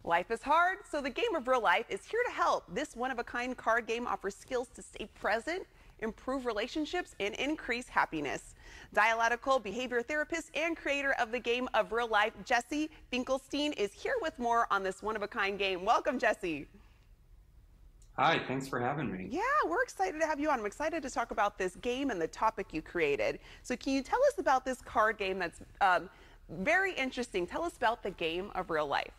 Life is hard, so the game of real life is here to help. This one-of-a-kind card game offers skills to stay present, improve relationships, and increase happiness. Dialectical behavior therapist and creator of the game of real life, Jesse Finkelstein, is here with more on this one-of-a-kind game. Welcome, Jesse. Hi, thanks for having me. Yeah, we're excited to have you on. I'm excited to talk about this game and the topic you created. So can you tell us about this card game that's very interesting? Tell us about the game of real life.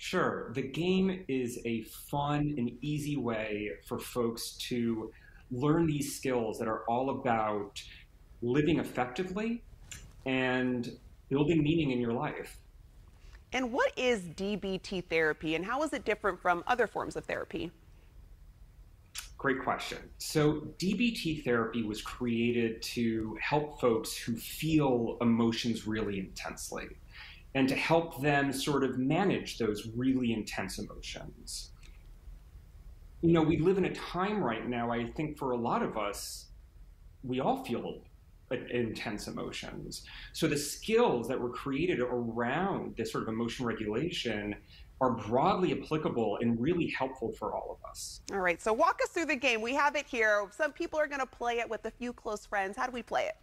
Sure, the game is a fun and easy way for folks to learn these skills that are all about living effectively and building meaning in your life. And what is DBT therapy and how is it different from other forms of therapy? Great question. So, DBT therapy was created to help folks who feel emotions really intensely and to help them sort of manage those really intense emotions. We live in a time right now, I think for a lot of us, we all feel intense emotions. So the skills that were created around this sort of emotion regulation are broadly applicable and really helpful for all of us. All right, so walk us through the game. We have it here. Some people are going to play it with a few close friends. How do we play it?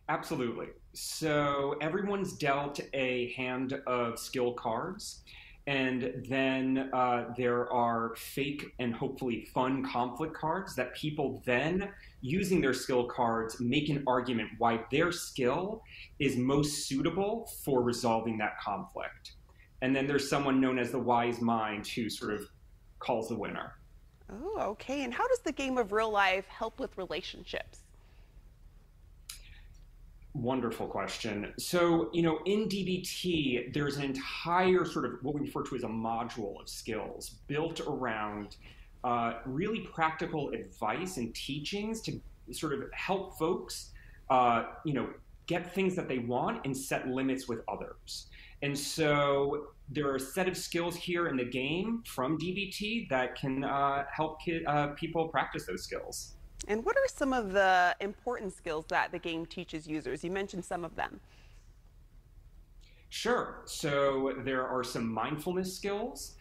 Absolutely. So everyone's dealt a hand of skill cards, and then there are fake and hopefully fun conflict cards that people then, using their skill cards, make an argument why their skill is most suitable for resolving that conflict. And then there's someone known as the wise mind who sort of calls the winner. Oh, okay. And how does the game of real life help with relationships? Wonderful question. So, in DBT, there's an entire sort of what we refer to as a module of skills built around really practical advice and teachings to sort of help folks, get things that they want and set limits with others. And so there are a set of skills here in the game from DBT that can help people practice those skills. And what are some of the important skills that the game teaches users? You mentioned some of them. Sure. So there are some mindfulness skills,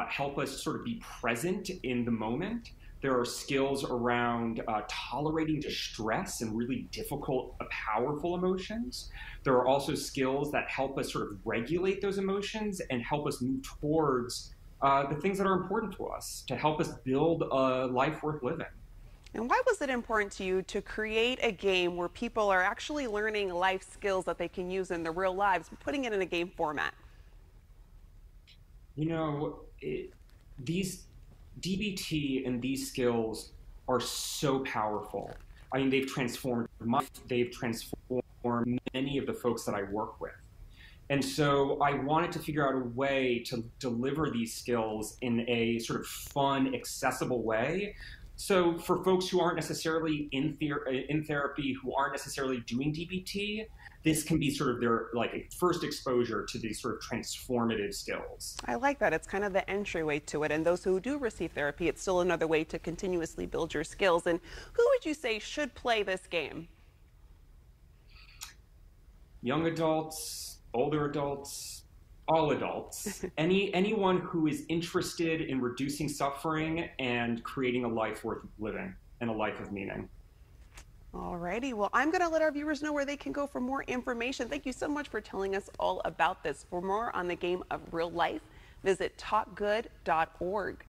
help us sort of be present in the moment. There are skills around tolerating distress and really difficult, powerful emotions. There are also skills that help us sort of regulate those emotions and help us move towards the things that are important to us to help us build a life worth living. And why was it important to you to create a game where people are actually learning life skills that they can use in their real lives, putting it in a game format? These DBT and these skills are so powerful. I mean, they've transformed many of the folks that I work with. And so I wanted to figure out a way to deliver these skills in a sort of fun, accessible way. So for folks who aren't necessarily in therapy, who aren't necessarily doing DBT, this can be sort of their first exposure to these sort of transformative skills. I like that. It's kind of the entryway to it. And those who do receive therapy, it's still another way to continuously build your skills. And who would you say should play this game? Young adults, older adults, all adults, anyone who is interested in reducing suffering and creating a life worth living and a life of meaning. Alrighty, well, I'm going to let our viewers know where they can go for more information. Thank you so much for telling us all about this. For more on the game of real life, visit talkgood.org.